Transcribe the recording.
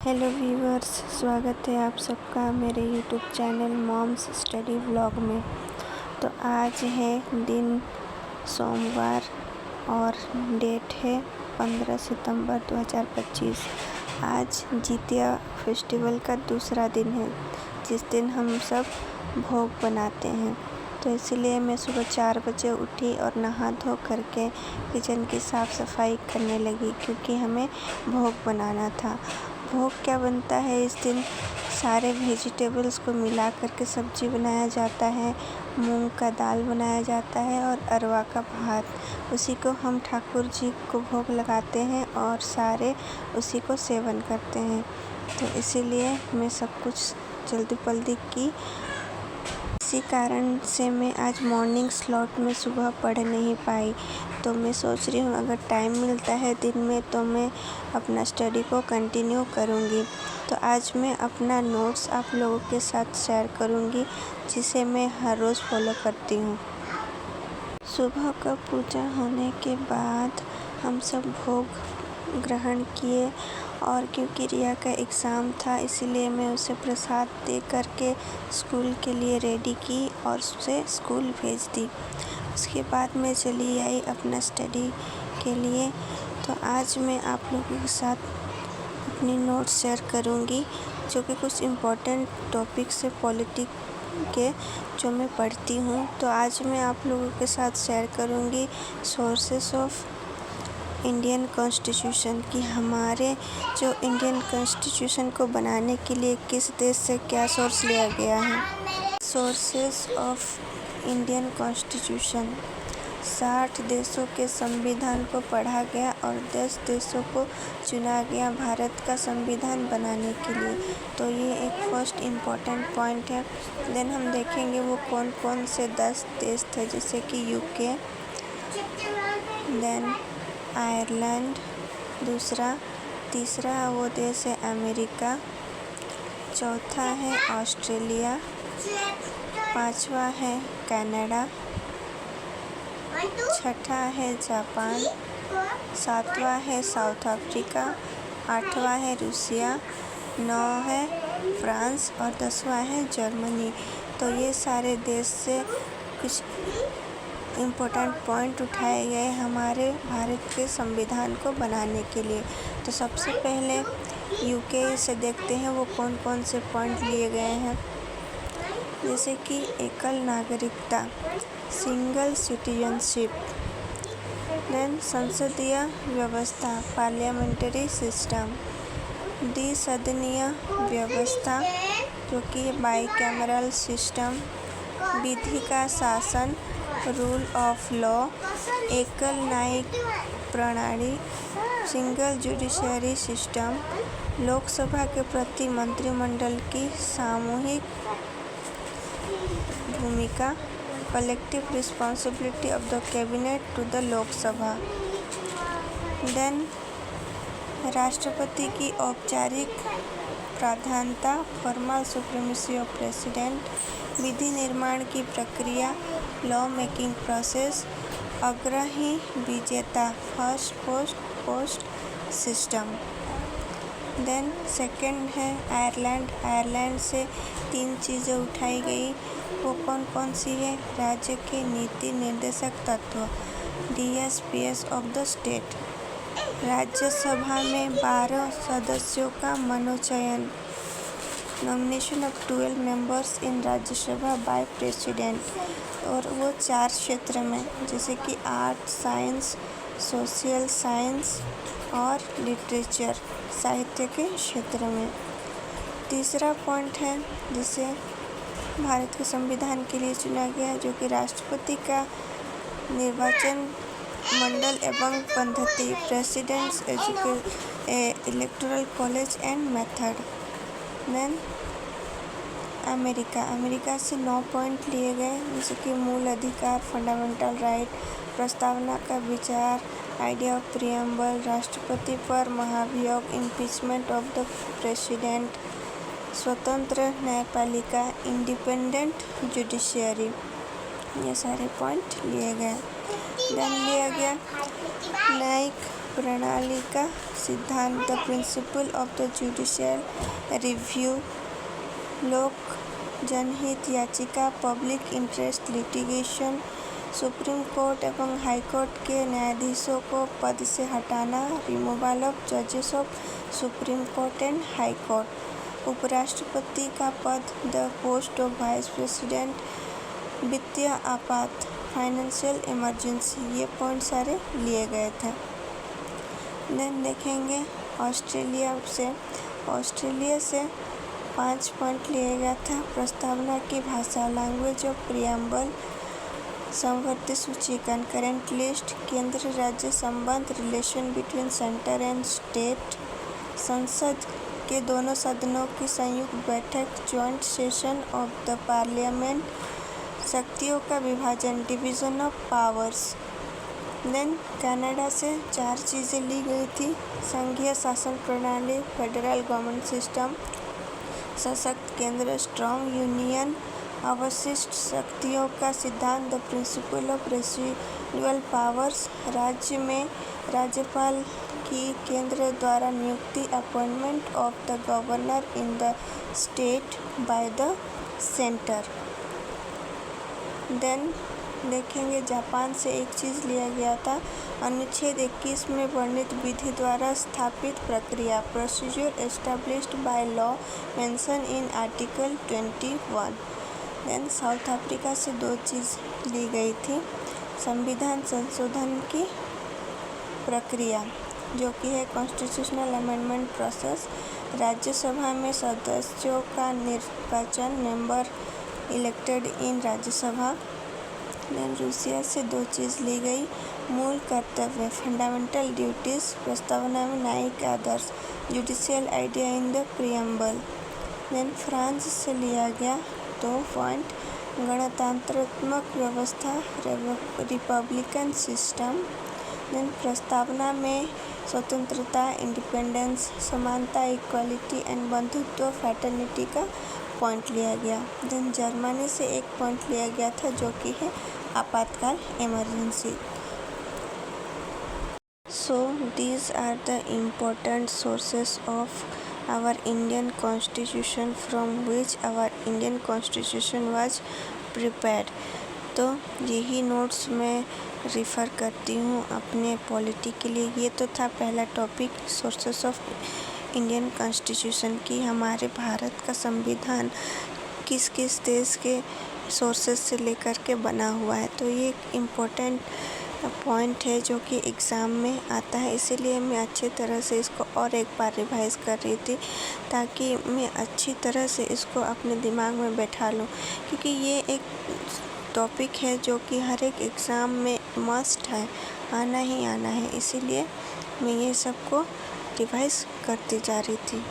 Hello viewers, स्वागत है आप सबका मेरे YouTube channel moms study vlog में। तो आज है दिन सोमवार और डेट है 15 सितंबर 2025। आज जितिया फेस्टिवल का दूसरा दिन है, जिस दिन हम सब भोग बनाते हैं। तो इसलिए मैं सुबह 4 बजे उठी और नहा धो करके किचन की साफ़ सफाई करने लगी, क्योंकि हमें भोग बनाना था। भोग क्या बनता है इस दिन? सारे वेजिटेबल्स को मिला करके सब्जी बनाया जाता है, मूंग का दाल बनाया जाता है और अरवा का भात। उसी को हम ठाकुर जी को भोग लगाते हैं और सारे उसी को सेवन करते हैं। तो इसीलिए मैं सब कुछ जल्दी जल्दी की। इसी कारण से मैं आज मॉर्निंग स्लॉट में सुबह पढ़ नहीं पाई। तो मैं सोच रही हूँ अगर टाइम मिलता है दिन में तो मैं अपना स्टडी को कंटिन्यू करूँगी। तो आज मैं अपना नोट्स आप लोगों के साथ शेयर करूँगी, जिसे मैं हर रोज़ फॉलो करती हूँ। सुबह का पूजा होने के बाद हम सब भोग ग्रहण किए, और क्योंकि रिया का एग्ज़ाम था इसीलिए मैं उसे प्रसाद दे करके स्कूल के लिए रेडी की और उसे स्कूल भेज दी। उसके बाद मैं चली आई अपना स्टडी के लिए। तो आज मैं आप लोगों के साथ अपनी नोट्स शेयर करूँगी, जो कि कुछ इम्पोर्टेंट टॉपिक्स है पॉलिटिक्स के, जो मैं पढ़ती हूँ। तो आज मैं आप लोगों के साथ शेयर करूँगी सोर्सेस ऑफ इंडियन कॉन्स्टिट्यूशन की। हमारे जो इंडियन कॉन्स्टिट्यूशन को बनाने के लिए किस देश से क्या सोर्स लिया गया है। सोर्सेस ऑफ इंडियन कॉन्स्टिट्यूशन: 60 देशों के संविधान को पढ़ा गया और 10 देशों को चुना गया भारत का संविधान बनाने के लिए। तो ये एक फर्स्ट इम्पॉर्टेंट पॉइंट है। देन हम देखेंगे वो कौन कौन से 10 देश थे, जैसे कि यूके, देन आयरलैंड दूसरा, तीसरा वो देश है अमेरिका, चौथा है ऑस्ट्रेलिया, पांचवा है कनाडा, छठा है जापान, सातवां है साउथ अफ्रीका, आठवां है रूसिया, 9 है फ्रांस और 10वां है जर्मनी। तो ये सारे देश से कुछ इम्पोर्टेंट पॉइंट उठाए गए हमारे भारत के संविधान को बनाने के लिए। तो सबसे पहले यूके से देखते हैं वो कौन कौन से पॉइंट लिए गए हैं, जैसे कि एकल नागरिकता, सिंगल सिटीजनशिप, देन संसदीय व्यवस्था, पार्लियामेंट्री सिस्टम, द्विसदनीय व्यवस्था जो कि बाइकैमरल सिस्टम, विधि का शासन, रूल ऑफ लॉ, एकल न्यायिक प्रणाली, सिंगल जुडिशरी सिस्टम, लोकसभा के प्रति मंत्रिमंडल की सामूहिक भूमिका, collective responsibility of the cabinet to the Lok Sabha, then राष्ट्रपति की औपचारिक प्राधान्यता, फॉर्मल सुप्रीमेसी ऑफ प्रेसिडेंट, विधि निर्माण की प्रक्रिया, लॉ मेकिंग प्रोसेस, अग्रणी विजेता, first post post system. Then second है आयरलैंड। आयरलैंड से 3 चीज़ें उठाई गई, वो कौन कौन सी है? राज्य के नीति निर्देशक तत्व, DSPS of the state, Rajya Sabha में 12 सदस्यों का मनोचयन, nomination of 12 members in Rajya Sabha by president, और वो 4 क्षेत्र में, जैसे कि आर्ट, साइंस, सोशल साइंस और लिटरेचर, साहित्य के क्षेत्र में। तीसरा पॉइंट है जिसे भारत के संविधान के लिए चुना गया, जो कि राष्ट्रपति का निर्वाचन मंडल एवं पद्धति, presidents electoral college and method. Then America से 9 पॉइंट लिए गए, जैसे कि मूल अधिकार, फंडामेंटल राइट, प्रस्तावना का विचार, आइडिया ऑफ प्रीएम्बल, राष्ट्रपति पर महाभियोग, इम्पीचमेंट ऑफ द प्रेसिडेंट, स्वतंत्र न्यायपालिका, इंडिपेंडेंट जुडिशियरी, ये सारे पॉइंट लिए गए। देन लिया गया न्यायिक प्रणाली का सिद्धांत, the principle of the judicial review, लोक जनहित याचिका, public interest litigation, supreme court एवं हाई कोर्ट के न्यायाधीशों को पद से हटाना, रिमूवल ऑफ जजेस of supreme court and high court, उपराष्ट्रपति का पद, the post of vice president, वित्तीय आपात, फाइनेंशियल इमरजेंसी, ये पॉइंट सारे लिए गए थे। देन देखेंगे ऑस्ट्रेलिया से 5 पॉइंट लिए गया था। प्रस्तावना की भाषा, लैंग्वेज ऑफ प्रियम्बल, समवर्ती सूचीकरण, करेंट लिस्ट, केंद्र राज्य संबंध, relation between centre and state, संसद के दोनों सदनों की संयुक्त बैठक, joint session of the parliament, शक्तियों का विभाजन, division of powers. Then Canada से 4 चीज़ें ली गई थी। संघीय शासन प्रणाली, फेडरल गवर्नमेंट सिस्टम, सशक्त केंद्र, स्ट्रॉन्ग यूनियन, अवशिष्ट शक्तियों का सिद्धांत, the principle of residual powers, राज्य में राज्यपाल की केंद्र द्वारा नियुक्ति, appointment of the governor in the state by the centre. Then देखेंगे जापान से एक चीज़ लिया गया था, अनुच्छेद 21 में वर्णित विधि द्वारा स्थापित प्रक्रिया, procedure established by law mention in article 21। Then South Africa से 2 चीज़ ली गई थी, संविधान संशोधन की प्रक्रिया जो कि है कॉन्स्टिट्यूशनल अमेंडमेंट प्रोसेस, राज्यसभा में सदस्यों का निर्वाचन, मेंबर इलेक्टेड इन राज्यसभा। देन रूसिया से 2 चीज़ ली गई, मूल कर्तव्य, फंडामेंटल ड्यूटीज़, प्रस्तावना में न्यायिक आदर्श, judicial idea in the preamble. Then France से लिया गया 2 पॉइंट, गणतंत्रात्मक व्यवस्था, रिपब्लिकन सिस्टम। देन प्रस्तावना में स्वतंत्रता, इंडिपेंडेंस, समानता, इक्वालिटी एंड बंधुत्व, फ्रैटर्निटी का पॉइंट लिया गया। देन जर्मनी से 1 पॉइंट लिया गया था जो कि है आपातकाल, emergency. So these are the important sources of our Indian Constitution from which our Indian Constitution was prepared। तो यही नोट्स मैं रिफ़र करती हूँ अपने पॉलिटी के लिए। ये तो था पहला topic, sources of Indian constitution की, हमारे भारत का संविधान किस किस देश के सोर्सेस से लेकर के बना हुआ है। तो ये एक इम्पोर्टेंट पॉइंट है जो कि एग्ज़ाम में आता है, इसीलिए मैं अच्छी तरह से इसको और एक बार रिवाइज़ कर रही थी ताकि मैं अच्छी तरह से इसको अपने दिमाग में बैठा लूँ, क्योंकि ये एक टॉपिक है जो कि हर एक एग्ज़ाम में मस्ट है, आना ही आना है। इसीलिए मैं ये सबको रिवाइज़ करती जा रही थी।